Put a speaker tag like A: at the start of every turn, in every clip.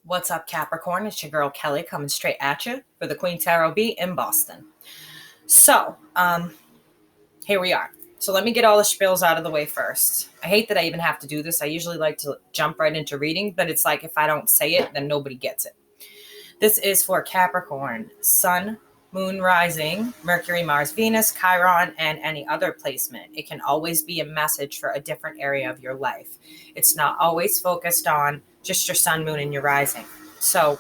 A: What's up, Capricorn? It's your girl Kelli coming straight at you for the Queen Tarot B in Boston. So, here we are. So let me get all the spiels out of the way first. I hate that I even have to do this. I usually like to jump right into reading, but it's like if I don't say it, then nobody gets it. This is for Capricorn, Sun, Moon, Rising, Mercury, Mars, Venus, Chiron, and any other placement. It can always be a message for a different area of your life. It's not always focused on just your Sun, Moon, and your Rising. So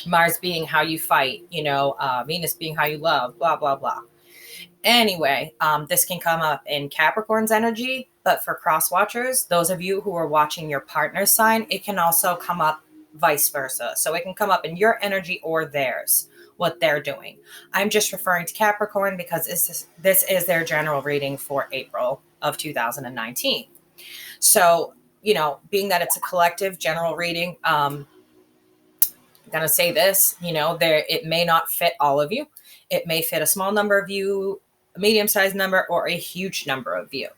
A: Mars being how you fight, Venus being how you love, blah, blah, blah. Anyway, this can come up in Capricorn's energy, but for cross watchers, those of you who are watching your partner's sign, it can also come up vice versa. So it can come up in your energy or theirs, what they're doing. I'm just referring to Capricorn because this is their general reading for April of 2019. So, being that it's a collective general reading, I'm going to say this, it may not fit all of you. It may fit a small number of you, a medium-sized number, or a huge number of you.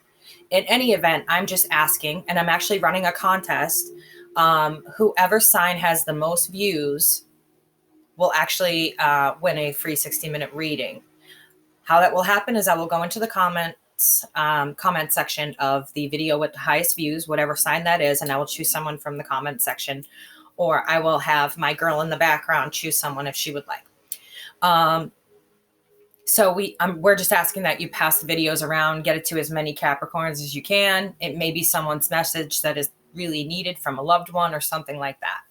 A: In any event, I'm just asking, and I'm actually running a contest. Whoever sign has the most views will actually win a free 60-minute reading. How that will happen is I will go into the comment section of the video with the highest views, whatever sign that is, and I will choose someone from the comment section, or I will have my girl in the background choose someone if she would like. So we're just asking that you pass the videos around, get it to as many Capricorns as you can. It may be someone's message that is really needed from a loved one or something like that.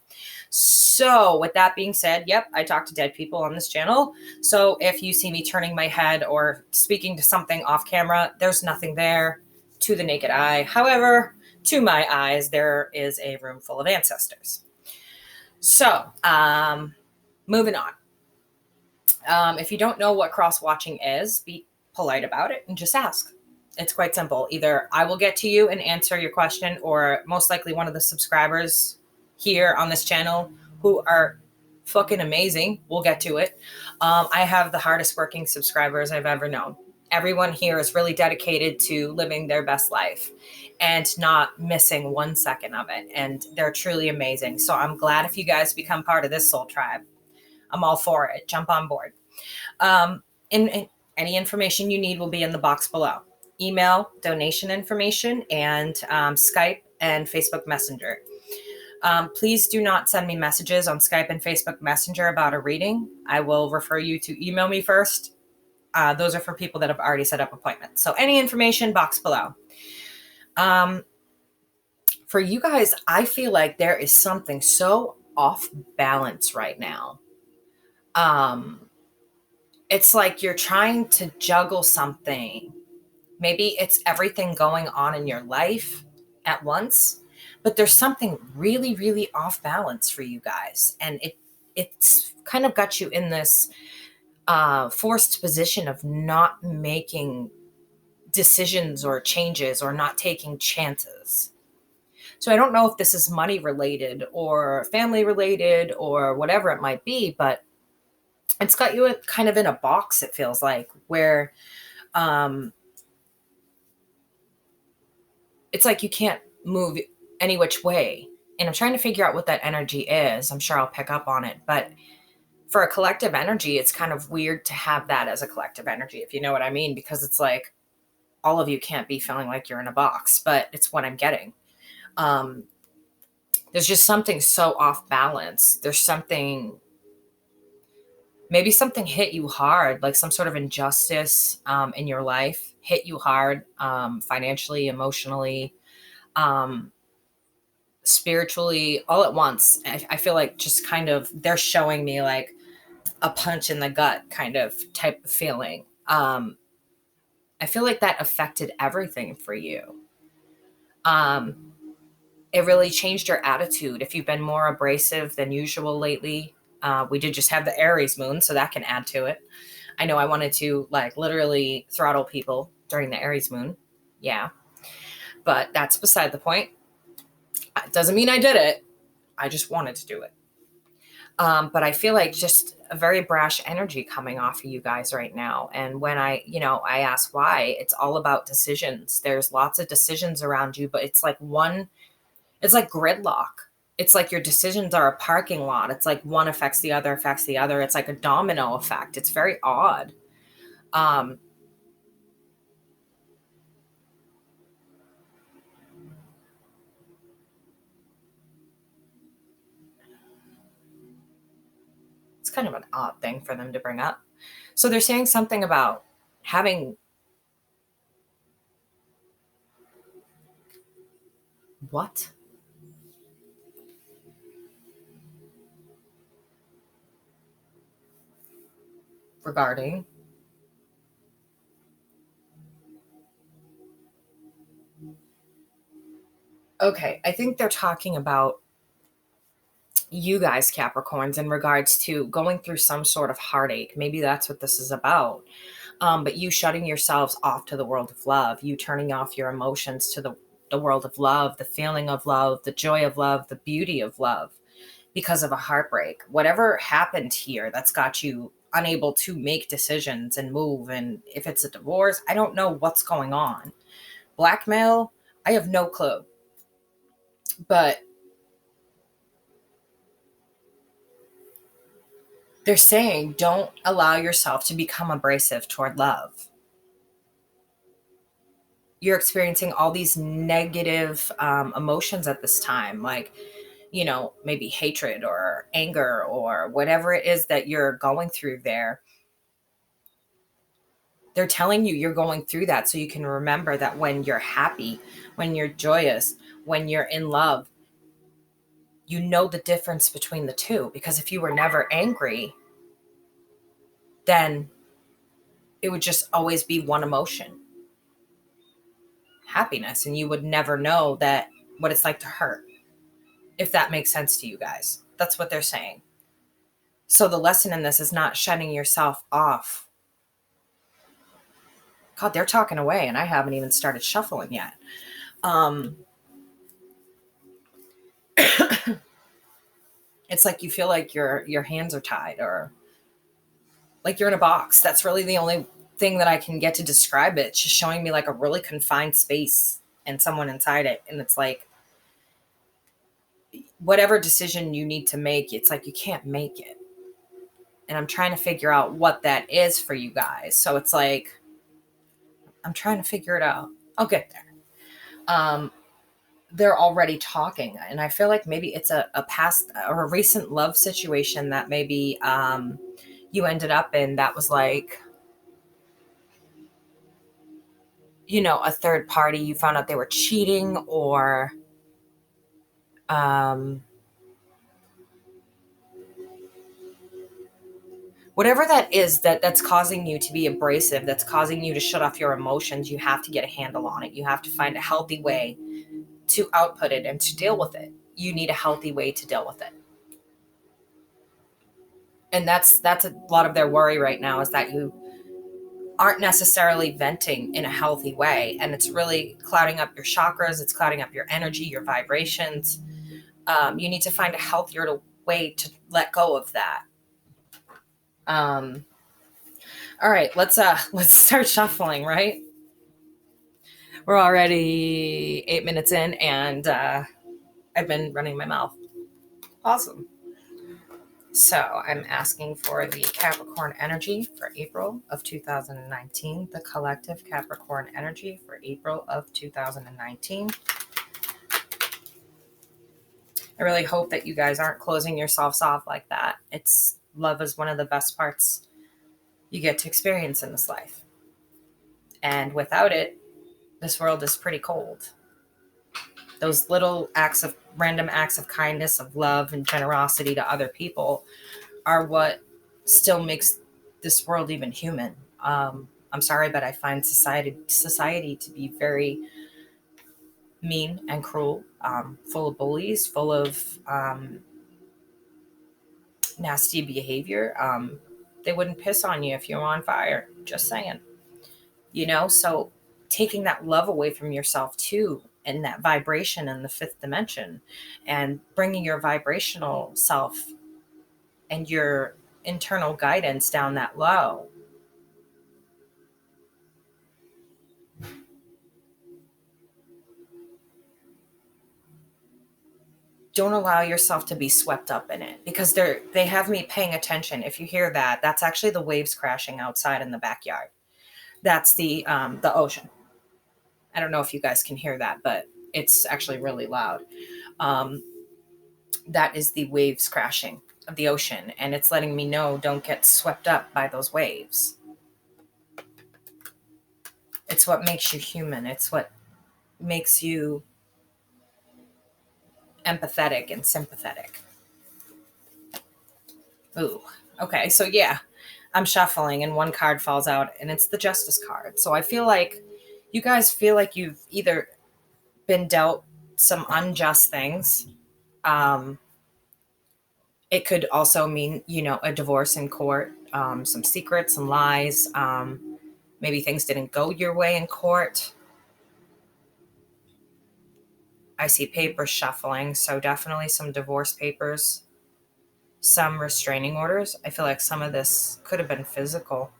A: So with that being said, yep, I talk to dead people on this channel. So if you see me turning my head or speaking to something off camera, there's nothing there to the naked eye. However, to my eyes, there is a room full of ancestors. So moving on. If you don't know what cross-watching is, be polite about it and just ask. It's quite simple. Either I will get to you and answer your question, or most likely one of the subscribers here on this channel who are fucking amazing will get to it. I have the hardest working subscribers I've ever known. Everyone here is really dedicated to living their best life and not missing 1 second of it. And they're truly amazing. So I'm glad if you guys become part of this soul tribe. I'm all for it. Jump on board. And any information you need will be in the box below. Email, donation information, and Skype and Facebook Messenger. Please do not send me messages on Skype and Facebook Messenger about a reading. I will refer you to email me first. Those are for people that have already set up appointments. So any information, box below. For you guys, I feel like there is something so off balance right now. It's like you're trying to juggle something. Maybe it's everything going on in your life at once, but there's something really, really off balance for you guys. And it's kind of got you in this forced position of not making decisions or changes or not taking chances. So I don't know if this is money related or family related or whatever it might be, but it's got you kind of in a box, it feels like, where it's like you can't move any which way. And I'm trying to figure out what that energy is. I'm sure I'll pick up on it. But for a collective energy, it's kind of weird to have that as a collective energy, if you know what I mean, because it's like all of you can't be feeling like you're in a box, but it's what I'm getting. There's just something so off balance. There's something... Maybe something hit you hard, like some sort of injustice in your life hit you hard, financially, emotionally, spiritually, all at once. I feel like just kind of they're showing me like a punch in the gut kind of type of feeling. I feel like that affected everything for you. It really changed your attitude. If you've been more abrasive than usual lately, we did just have the Aries moon, so that can add to it. I know I wanted to like literally throttle people during the Aries moon. Yeah. But that's beside the point. It doesn't mean I did it. I just wanted to do it. But I feel like just a very brash energy coming off of you guys right now. And when I ask why, it's all about decisions. There's lots of decisions around you, but it's like gridlock. It's like your decisions are a parking lot. It's like one affects the other, affects the other. It's like a domino effect. It's very odd. Um, it's kind of an odd thing for them to bring up. So they're saying something about having what? Regarding. Okay, I think they're talking about you guys, Capricorns, in regards to going through some sort of heartache. Maybe that's what this is about. But you shutting yourselves off to the world of love, you turning off your emotions to the world of love, the feeling of love, the joy of love, the beauty of love because of a heartbreak. Whatever happened here that's got you unable to make decisions and move. And if it's a divorce, I don't know what's going on. Blackmail, I have no clue. But they're saying don't allow yourself to become abrasive toward love. You're experiencing all these negative emotions at this time, like, maybe hatred or anger or whatever it is that you're going through there. They're telling you you're going through that so you can remember that when you're happy, when you're joyous, when you're in love, you know the difference between the two. Because if you were never angry, then it would just always be one emotion, happiness, and you would never know that what it's like to hurt, if that makes sense to you guys. That's what they're saying. So the lesson in this is not shutting yourself off. God, they're talking away and I haven't even started shuffling yet. It's like you feel like your hands are tied, or like you're in a box. That's really the only thing that I can get to describe it. It's just showing me like a really confined space and someone inside it. And it's like whatever decision you need to make, it's like you can't make it. And I'm trying to figure out what that is for you guys. So it's like I'm trying to figure it out. I'll get there. They're already talking, and I feel like maybe it's a past or a recent love situation that maybe you ended up in that was like, a third party. You found out they were cheating, or um, whatever that is that's causing you to be abrasive, that's causing you to shut off your emotions. You have to get a handle on it. You have to find a healthy way to output it and to deal with it. You need a healthy way to deal with it. And that's a lot of their worry right now, is that you aren't necessarily venting in a healthy way, and it's really clouding up your chakras. It's clouding up your energy, your vibrations. You need to find a healthier way to let go of that. um all right, let's start shuffling, right? We're already 8 minutes in, and I've been running my mouth. Awesome. So I'm asking for the Capricorn energy for April of 2019, the collective Capricorn energy for April of 2019. I really hope that you guys aren't closing yourselves off like that. Love is one of the best parts you get to experience in this life. And without it, this world is pretty cold. Those little random acts of kindness, of love, and generosity to other people are what still makes this world even human. I'm sorry, but I find society to be very mean and cruel, full of bullies, full of nasty behavior. They wouldn't piss on you if you were on fire. Just saying. So taking that love away from yourself too, and that vibration in the fifth dimension, and bringing your vibrational self and your internal guidance down that low. don't allow yourself to be swept up in it, because they have me paying attention. If you hear that, that's actually the waves crashing outside in the backyard. That's the ocean. I don't know if you guys can hear that, but it's actually really loud. Um, that is the waves crashing of the ocean, and it's letting me know, don't get swept up by those waves. It's what makes you human. It's what makes you empathetic and sympathetic. Ooh, okay, so yeah, I'm shuffling and one card falls out, and it's the Justice card. So I feel like you guys feel like you've either been dealt some unjust things. It could also mean, a divorce in court, some secrets, some lies. Maybe things didn't go your way in court. I see papers shuffling, so definitely some divorce papers, some restraining orders. I feel like some of this could have been physical.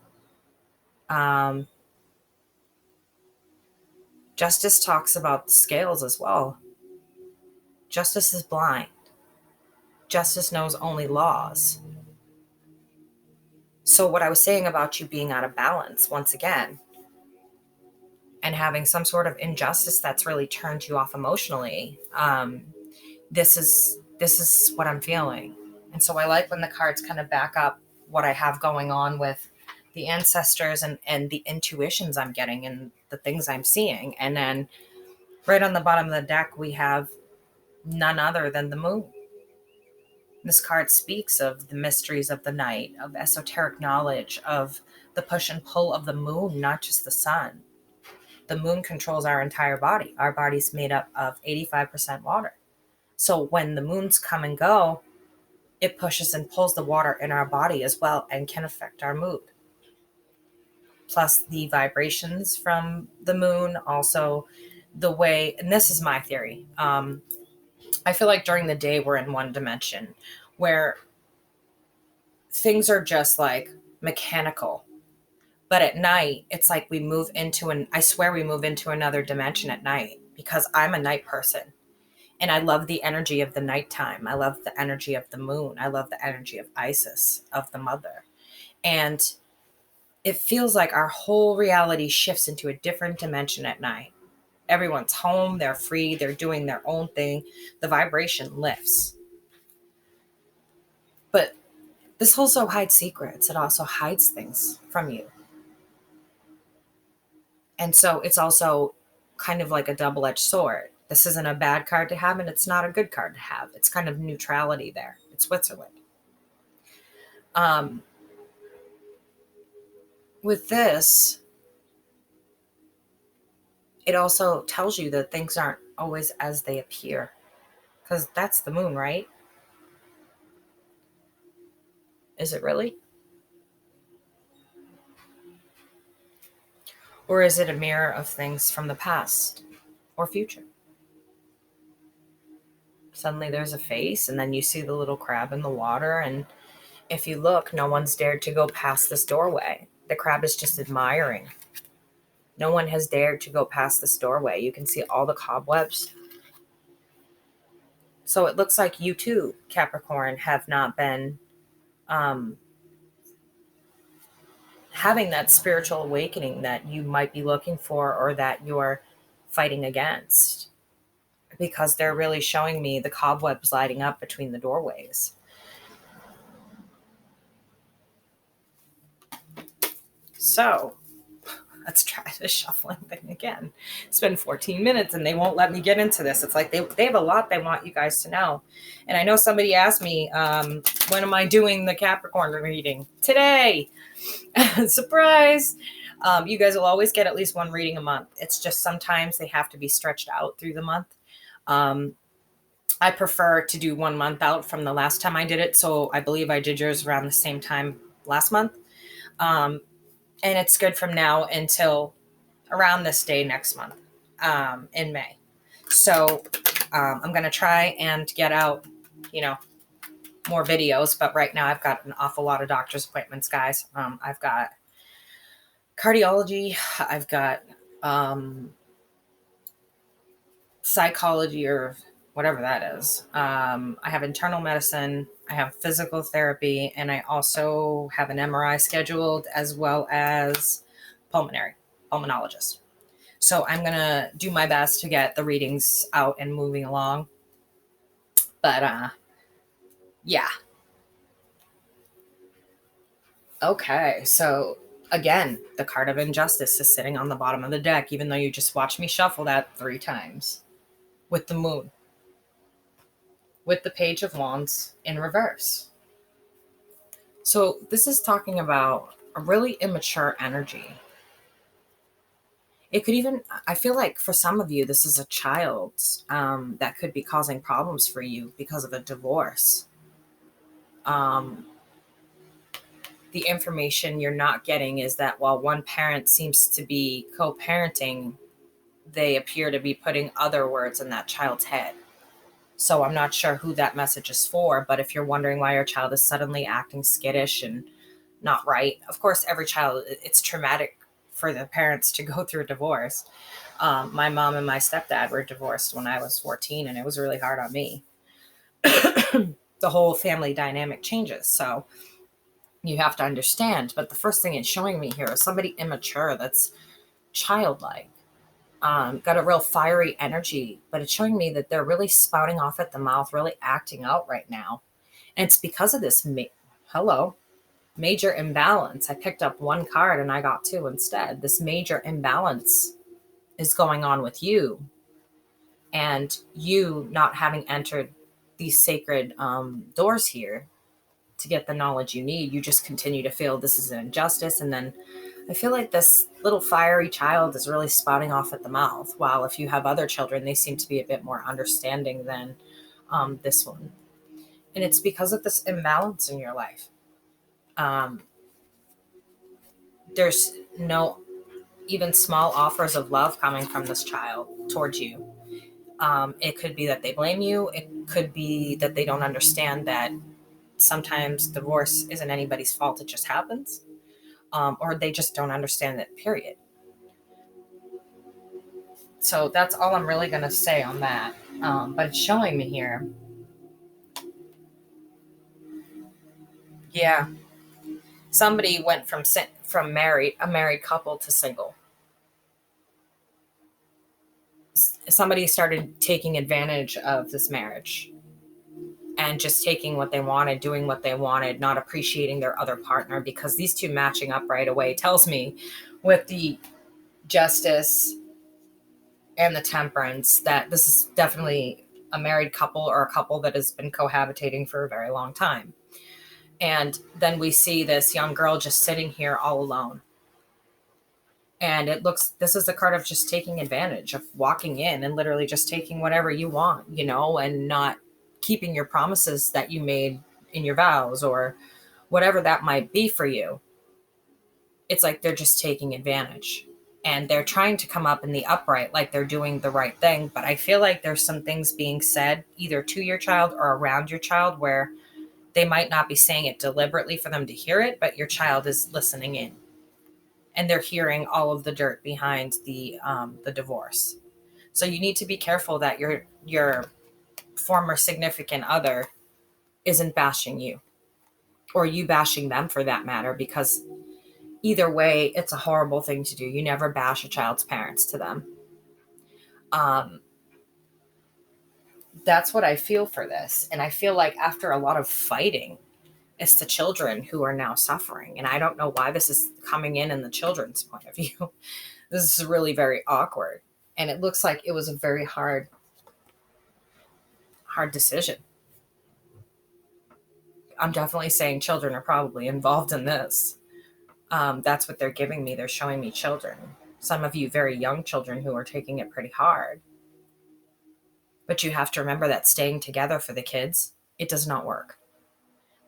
A: Justice talks about the scales as well. Justice is blind. Justice knows only laws. So what I was saying about you being out of balance, once again, and having some sort of injustice that's really turned you off emotionally, this is what I'm feeling. And so I like when the cards kind of back up what I have going on with the ancestors and the intuitions I'm getting and the things I'm seeing. And then right on the bottom of the deck, we have none other than the moon. This card speaks of the mysteries of the night, of esoteric knowledge, of the push and pull of the moon, not just the sun. The moon controls our entire body. Our body's made up of 85% water. So when the moons come and go, it pushes and pulls the water in our body as well and can affect our mood. Plus the vibrations from the moon, also the way, and this is my theory. I feel like during the day we're in one dimension where things are just like mechanical. But at night, it's like I swear we move into another dimension at night, because I'm a night person. And I love the energy of the nighttime. I love the energy of the moon. I love the energy of Isis, of the mother. And it feels like our whole reality shifts into a different dimension at night. Everyone's home, they're free, they're doing their own thing. The vibration lifts. But this also hides secrets. It also hides things from you. And so it's also kind of like a double-edged sword. This isn't a bad card to have, and it's not a good card to have. It's kind of neutrality there. It's Switzerland. With this, it also tells you that things aren't always as they appear, because that's the moon, right? Is it really? Or is it a mirror of things from the past or future? Suddenly there's a face, and then you see the little crab in the water, and if you look, no one's dared to go past this doorway. The crab is just admiring. No one has dared to go past this doorway. You can see all the cobwebs. So it looks like you too, Capricorn, have not been having that spiritual awakening that you might be looking for, or that you're fighting against, because they're really showing me the cobwebs lighting up between the doorways. So let's try the shuffling thing again. It's been 14 minutes and they won't let me get into this. It's like they have a lot they want you guys to know. And I know somebody asked me, when am I doing the Capricorn reading? Today. Surprise. You guys will always get at least one reading a month. It's just sometimes they have to be stretched out through the month. I prefer to do 1 month out from the last time I did it. So I believe I did yours around the same time last month. And it's good from now until around this day next month, in May. So I'm going to try and get out, more videos. But right now I've got an awful lot of doctor's appointments, guys. I've got cardiology. I've got psychology or whatever that is. I have internal medicine, I have physical therapy, and I also have an MRI scheduled, as well as pulmonologist. So I'm going to do my best to get the readings out and moving along. But yeah. Okay, so again, the card of injustice is sitting on the bottom of the deck, even though you just watched me shuffle that 3 times. With the moon, with the page of wands in reverse. So this is talking about a really immature energy. It could even, I feel like for some of you, this is a child that could be causing problems for you because of a divorce. The information you're not getting is that while one parent seems to be co-parenting, they appear to be putting other words in that child's head. So I'm not sure who that message is for, but if you're wondering why your child is suddenly acting skittish and not right, of course, every child, it's traumatic for the parents to go through a divorce. My mom and my stepdad were divorced when I was 14, and it was really hard on me. The whole family dynamic changes. So you have to understand. But the first thing it's showing me here is somebody immature that's childlike. Got a real fiery energy, but it's showing me that they're really spouting off at the mouth, really acting out right now. And it's because of this major imbalance. I picked up 1 card and I got 2 instead. This major imbalance is going on with you, and you not having entered these sacred doors here to get the knowledge you need. You just continue to feel this is an injustice, and then I feel like this little fiery child is really spouting off at the mouth. While if you have other children, they seem to be a bit more understanding than this one. And it's because of this imbalance in your life. There's no even small offers of love coming from this child towards you. It could be that they blame you. It could be that they don't understand that sometimes divorce isn't anybody's fault. It just happens. Or they just don't understand it, period. So that's all I'm really going to say on that. But it's showing me here. Yeah. Somebody went from a married couple to single. Somebody started taking advantage of this marriage and just taking what they wanted, doing what they wanted, not appreciating their other partner, because these two matching up right away tells me with the justice and the temperance that this is definitely a married couple or a couple that has been cohabitating for a very long time. And then we see this young girl just sitting here all alone. And this is the card of just taking advantage of walking in and literally just taking whatever you want, and not keeping your promises that you made in your vows or whatever that might be for you. It's like they're just taking advantage. And they're trying to come up in the upright like they're doing the right thing. But I feel like there's some things being said either to your child or around your child where they might not be saying it deliberately for them to hear it, but your child is listening in. And they're hearing all of the dirt behind the divorce. So you need to be careful that your former significant other isn't bashing you, or you bashing them for that matter, because either way, it's a horrible thing to do. You never bash a child's parents to them. That's what I feel for this. And I feel like after a lot of fighting, it's the children who are now suffering. And I don't know why this is coming in the children's point of view. This is really very awkward. And it looks like it was a very hard decision. I'm definitely saying children are probably involved in this. That's what they're giving me. They're showing me children. Some of you very young children who are taking it pretty hard. But you have to remember that staying together for the kids, it does not work.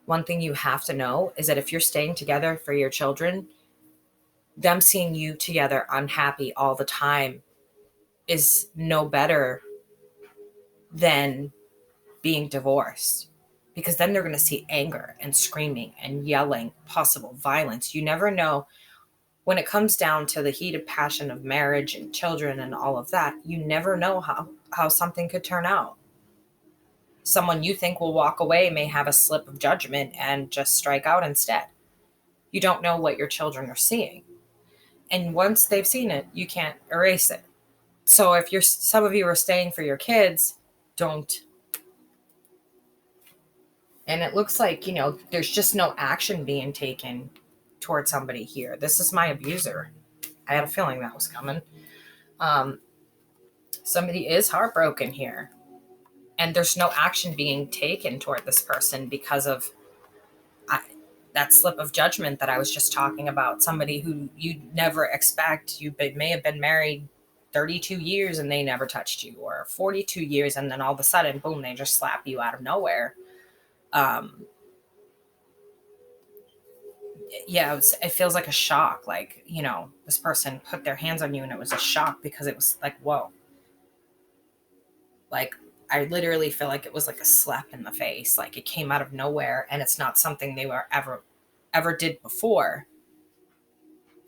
A: One thing you have to know is that if you're staying together for your children, them seeing you together unhappy all the time is no better than being divorced, because then they're going to see anger and screaming and yelling, possible violence. You never know. When it comes down to the heated passion of marriage and children and all of that, you never know how something could turn out. Someone you think will walk away may have a slip of judgment and just strike out instead. You don't know what your children are seeing. And once they've seen it, you can't erase it. So if some of you are staying for your kids, don't. And it looks like, there's just no action being taken towards somebody here. This is my abuser. I had a feeling that was coming. Somebody is heartbroken here. And there's no action being taken toward this person because of that slip of judgment that I was just talking about. Somebody who you'd never expect. You may have been married 32 years and they never touched you, or 42 years and then all of a sudden, boom, they just slap you out of nowhere. Yeah, it feels like a shock. Like, this person put their hands on you and it was a shock because it was like, whoa. Like, I literally feel like it was like a slap in the face. Like, it came out of nowhere and it's not something they were ever did before.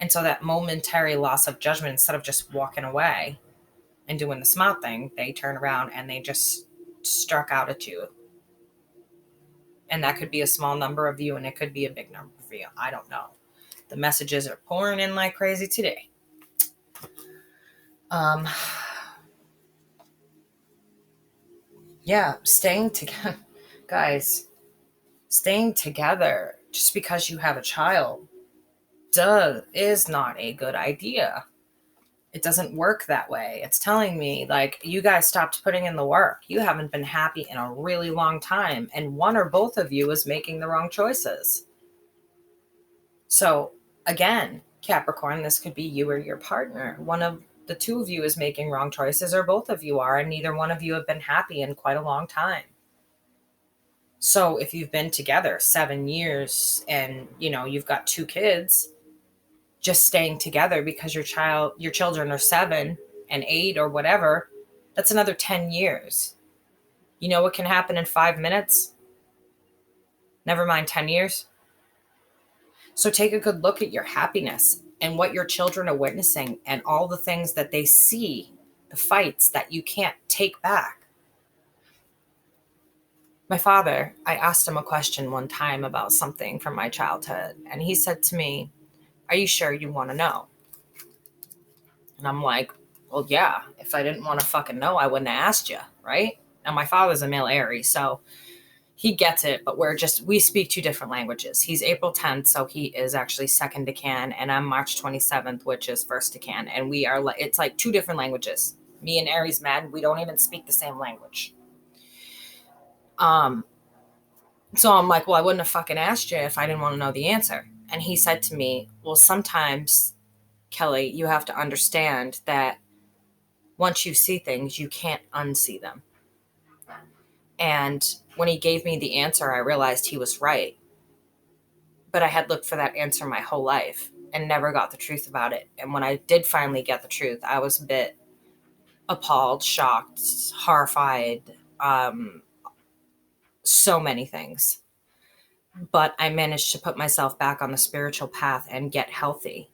A: And so that momentary loss of judgment, instead of just walking away and doing the smart thing, they turn around and they just struck out at you. And that could be a small number of you and it could be a big number of you. I don't know. The messages are pouring in like crazy today. Yeah, staying together. Guys, staying together just because you have a child is not a good idea. It doesn't work that way. It's telling me, like, you guys stopped putting in the work. You haven't been happy in a really long time. And one or both of you is making the wrong choices. So, again, Capricorn, this could be you or your partner. One of the two of you is making wrong choices, or both of you are, and neither one of you have been happy in quite a long time. So if you've been together 7 years and, you've got 2 kids, just staying together because your children are 7 and 8 or whatever, that's another 10 years. You know what can happen in 5 minutes? Never mind 10 years. So take a good look at your happiness and what your children are witnessing and all the things that they see, the fights that you can't take back. My father, I asked him a question one time about something from my childhood, and he said to me, "Are you sure you want to know?" And I'm like, well, yeah, if I didn't want to fucking know, I wouldn't have asked you, right? Now, my father's a male Aries, so he gets it, but we speak 2 different languages. He's April 10th, so he is actually second decan, and I'm March 27th, which is first decan, and it's like 2 different languages. Me and Aries men, we don't even speak the same language. So I'm like, well, I wouldn't have fucking asked you if I didn't want to know the answer. And he said to me, well, sometimes, Kelli, you have to understand that once you see things, you can't unsee them. And when he gave me the answer, I realized he was right. But I had looked for that answer my whole life and never got the truth about it. And when I did finally get the truth, I was a bit appalled, shocked, horrified, so many things. But I managed to put myself back on the spiritual path and get healthy.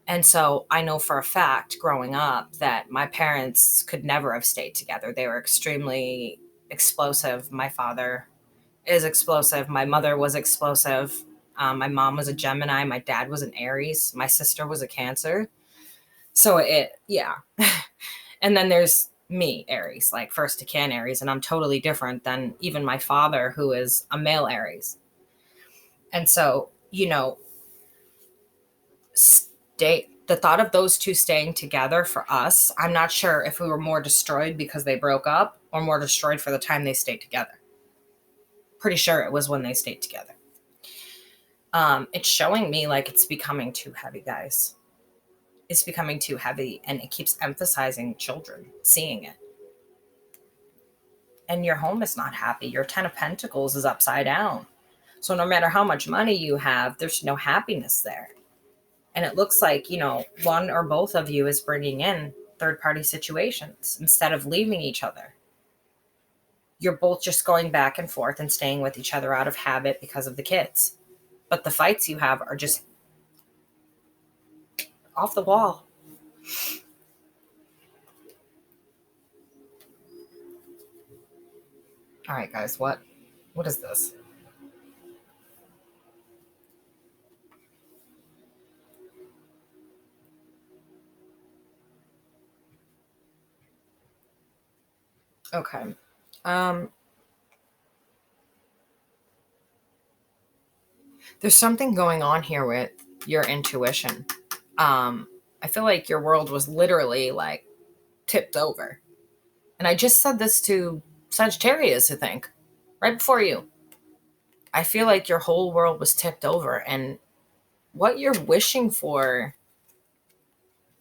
A: And so I know for a fact growing up that my parents could never have stayed together. They were extremely explosive. My father is explosive. My mother was explosive. My mom was a Gemini. My dad was an Aries. My sister was a Cancer. So yeah. And then there's me, Aries, like first decan Aries, and I'm totally different than even my father, who is a male Aries. And so, the thought of those 2 staying together for us, I'm not sure if we were more destroyed because they broke up or more destroyed for the time they stayed together. Pretty sure it was when they stayed together. It's showing me like it's becoming too heavy, guys. It's becoming too heavy, and it keeps emphasizing children seeing it. And your home is not happy. Your 10 of Pentacles is upside down. So no matter how much money you have, there's no happiness there. And it looks like, one or both of you is bringing in third-party situations instead of leaving each other. You're both just going back and forth and staying with each other out of habit because of the kids. But the fights you have are just off the wall. All right, guys, what is this? Okay. There's something going on here with your intuition. I feel like your world was literally like tipped over. And I just said this to Sagittarius, I think, right before you. I feel like your whole world was tipped over, and what you're wishing for,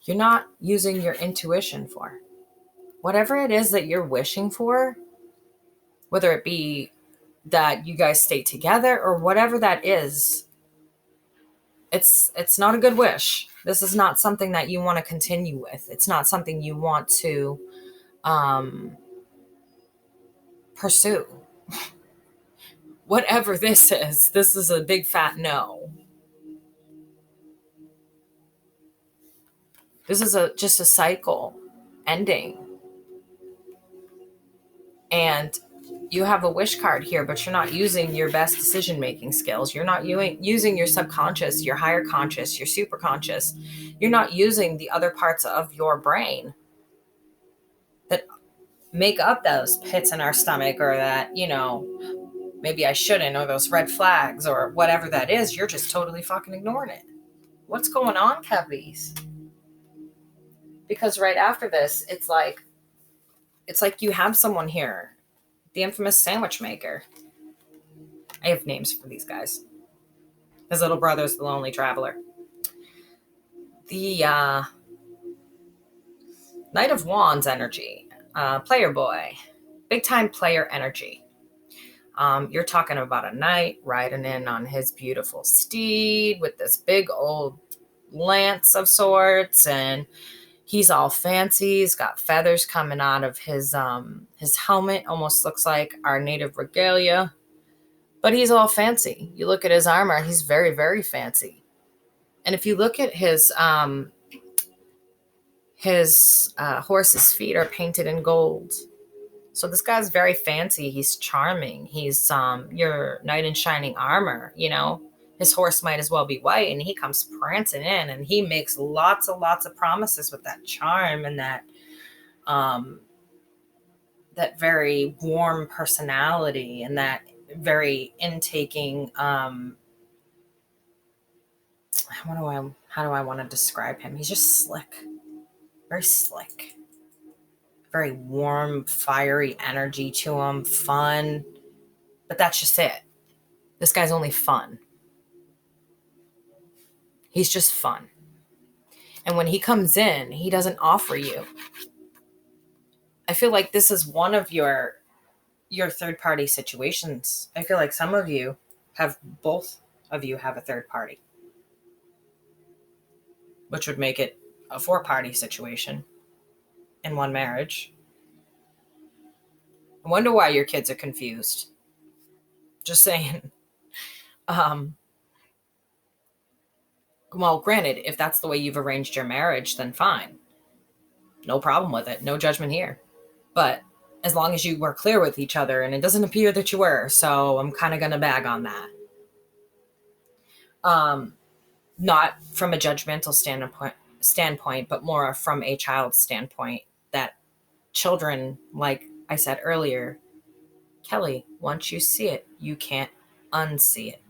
A: you're not using your intuition for. Whatever it is that you're wishing for, whether it be that you guys stay together or whatever that is, it's not a good wish. This is not something that you want to continue with. It's not something you want to pursue. Whatever this is a big fat no. This is just a cycle ending. And you have a wish card here, but you're not using your best decision-making skills. You're not using your subconscious, your higher conscious, your superconscious. You're not using the other parts of your brain that make up those pits in our stomach, or that, maybe I shouldn't, or those red flags, or whatever that is. You're just totally fucking ignoring it. What's going on, Kevis? Because right after this, it's like you have someone here, the infamous sandwich maker. I have names for these guys. His little brother's the lonely traveler. The Knight of Wands energy, player boy, big time player energy. You're talking about a knight riding in on his beautiful steed with this big old lance of sorts, and he's all fancy. He's got feathers coming out of his helmet. Almost looks like our native regalia, but he's all fancy. You look at his armor, he's very, very fancy. And if you look at his horse's feet are painted in gold. So this guy's very fancy. He's charming. He's your knight in shining armor. His horse might as well be white, and he comes prancing in, and he makes lots of promises with that charm and that very warm personality and that very intaking. How do I want to describe him? He's just slick, very slick, very warm, fiery energy to him, fun. But that's just it. This guy's only fun. He's just fun. And when he comes in, he doesn't offer you. I feel like this is one of your third party situations. I feel like both of you have a third party, which would make it a 4-party situation in one marriage. I wonder why your kids are confused. Just saying. Well, granted, if that's the way you've arranged your marriage, then fine. No problem with it. No judgment here. But as long as you were clear with each other, and it doesn't appear that you were, so I'm kind of going to bag on that. Not from a judgmental standpoint, but more from a child's standpoint, that children, like I said earlier, Kelli, once you see it, you can't unsee it.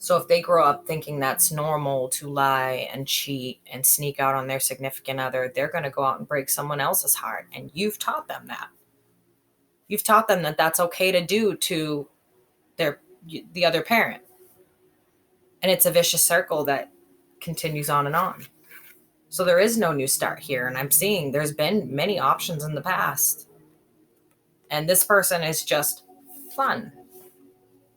A: So if they grow up thinking that's normal to lie and cheat and sneak out on their significant other, they're going to go out and break someone else's heart. And you've taught them that. You've taught them that that's okay to do to the other parent. And it's a vicious circle that continues on and on. So there is no new start here. And I'm seeing there's been many options in the past. And this person is just fun.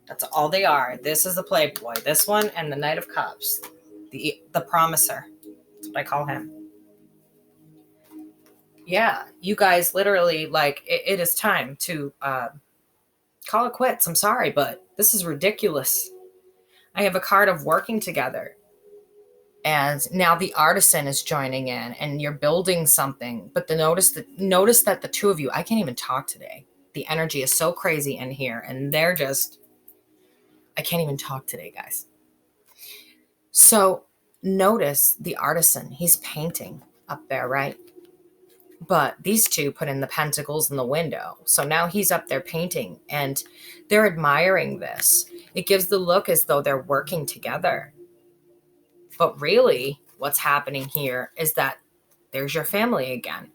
A: That's all they are. This is the playboy. This one and the Knight of Cups. The promiser. That's what I call him. Yeah, you guys literally, it is time to call it quits. I'm sorry, but this is ridiculous. I have a card of working together. And now the artisan is joining in and you're building something. But notice that the two of you, I can't even talk today. The energy is so crazy in here and they're just, I can't even talk today, guys. So notice the artisan, he's painting up there, right? But these two put in the pentacles in the window. So now he's up there painting and they're admiring this. It gives the look as though they're working together. But really, what's happening here is that there's your family again.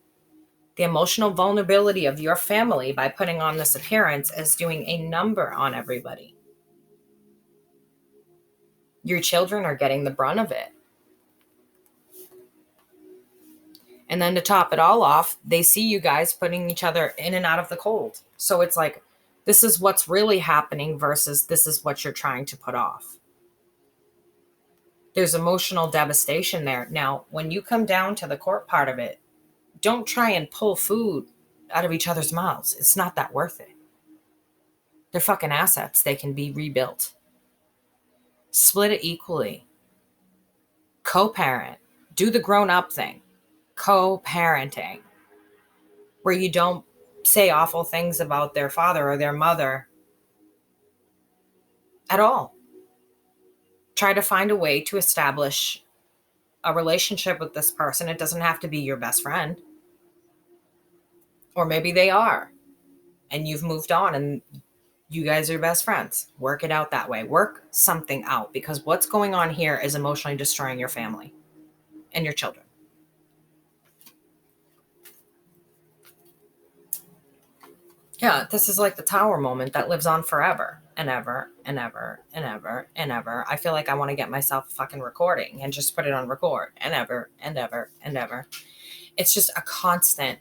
A: The emotional vulnerability of your family by putting on this appearance is doing a number on everybody. Your children are getting the brunt of it. And then to top it all off, they see you guys putting each other in and out of the cold. So it's like, this is what's really happening versus this is what you're trying to put off. There's emotional devastation there. Now, when you come down to the court part of it, don't try and pull food out of each other's mouths. It's not that worth it. They're fucking assets. They can be rebuilt. Split it equally. Co-parent. Do the grown-up thing. Co-parenting. Where you don't say awful things about their father or their mother at all. Try to find a way to establish a relationship with this person. It doesn't have to be your best friend. Or maybe they are. And you've moved on and you guys are best friends. Work it out that way. Work something out because what's going on here is emotionally destroying your family and your children. Yeah, this is like the tower moment that lives on forever and ever and ever and ever and ever. I feel like I want to get myself a fucking recording and just put it on record and ever and ever and ever. It's just a constant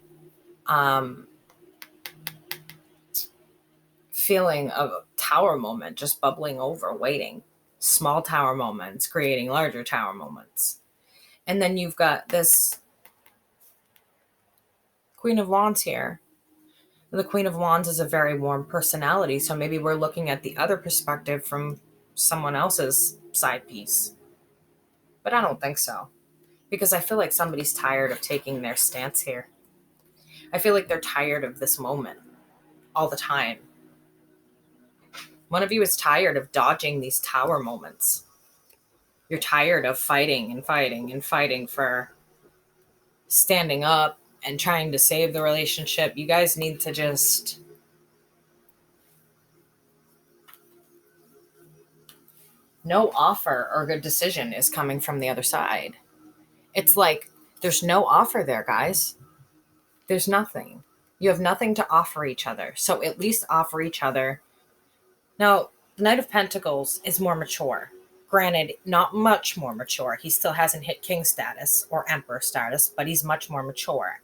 A: feeling of a tower moment just bubbling over, waiting. Small tower moments, creating larger tower moments. And then you've got this Queen of Wands here. The Queen of Wands is a very warm personality, so maybe we're looking at the other perspective from someone else's side piece. But I don't think so, because I feel like somebody's tired of taking their stance here. I feel like they're tired of this moment all the time. One of you is tired of dodging these tower moments. You're tired of fighting and fighting and fighting for standing up and trying to save the relationship. You guys need to just no offer or good decision is coming from the other side. It's like there's no offer there, guys. There's nothing. You have nothing to offer each other. So at least offer each other. Now, the Knight of Pentacles is more mature. Granted, not much more mature. He still hasn't hit king status or emperor status, but he's much more mature.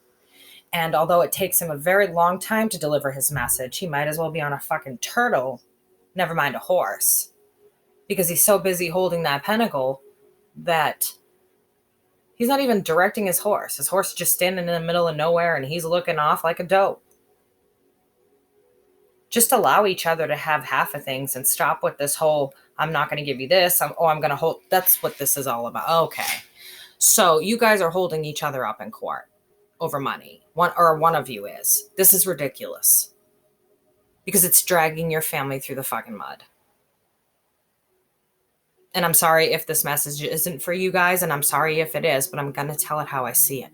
A: And although it takes him a very long time to deliver his message, he might as well be on a fucking turtle, never mind a horse. Because he's so busy holding that pentacle that he's not even directing his horse. His horse is just standing in the middle of nowhere and he's looking off like a dope. Just allow each other to have half of things and stop with this whole, I'm not going to give you this. I'm going to hold. That's what this is all about. Okay. So you guys are holding each other up in court over money. One of you is. This is ridiculous. Because it's dragging your family through the fucking mud. And I'm sorry if this message isn't for you guys, and I'm sorry if it is, but I'm going to tell it how I see it.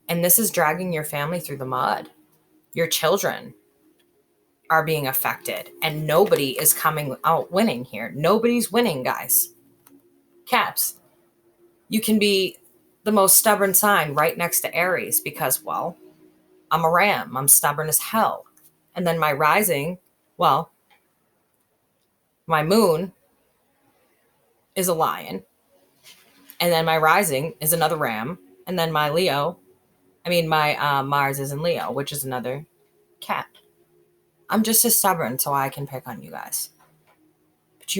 A: And this is dragging your family through the mud. Your children are being affected, and nobody is coming out winning here. Nobody's winning, guys. Caps, you can be the most stubborn sign right next to Aries because, well, I'm a ram. I'm stubborn as hell. And then my rising, well, my moon is a lion. And then my rising is another ram. And then my Mars is in Leo, which is another cat. I'm just as stubborn, so I can pick on you guys. But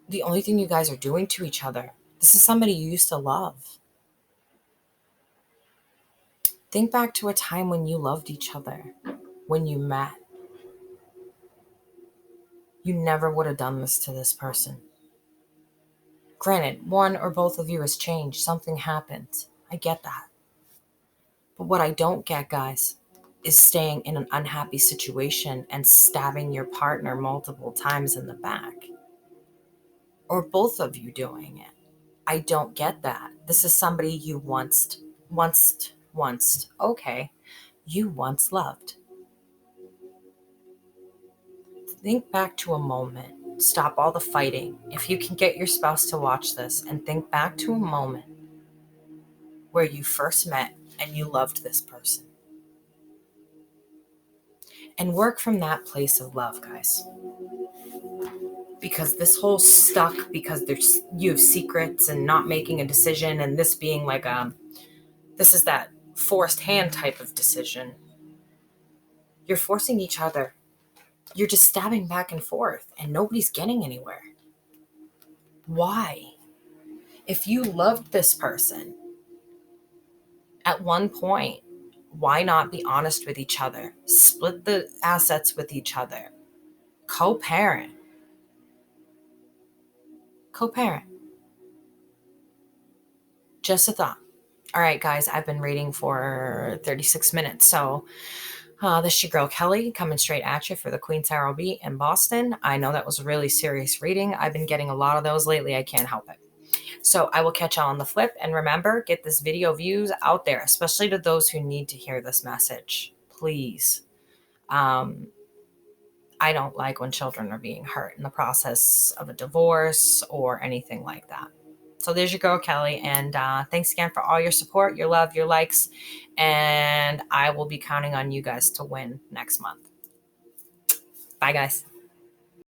A: the only thing you guys are doing to each other, this is somebody you used to love. Think back to a time when you loved each other, when you met. You never would have done this to this person. Granted, one or both of you has changed. Something happened. I get that. But what I don't get, guys, is staying in an unhappy situation and stabbing your partner multiple times in the back. Or both of you doing it. I don't get that. This is somebody you once, okay, you once loved. Think back to a moment. Stop all the fighting. If you can get your spouse to watch this and think back to a moment where you first met and you loved this person. And work from that place of love, guys. Because this whole stuck because you have secrets and not making a decision, and this being like this is that forced hand type of decision. You're forcing each other. You're just stabbing back and forth and nobody's getting anywhere. Why? If you loved this person at one point, why not be honest with each other? Split the assets with each other. Co-parent. Just a thought. All right, guys, I've been reading for 36 minutes. So this is your girl, Kelli, coming straight at you for the Queen Tarot B in Boston. I know that was a really serious reading. I've been getting a lot of those lately. I can't help it. So I will catch y'all on the flip. And remember, get this video views out there, especially to those who need to hear this message. Please. I don't like when children are being hurt in the process of a divorce or anything like that. So there's your girl, Kelli. And thanks again for all your support, your love, your likes. And I will be counting on you guys to win next month. Bye, guys.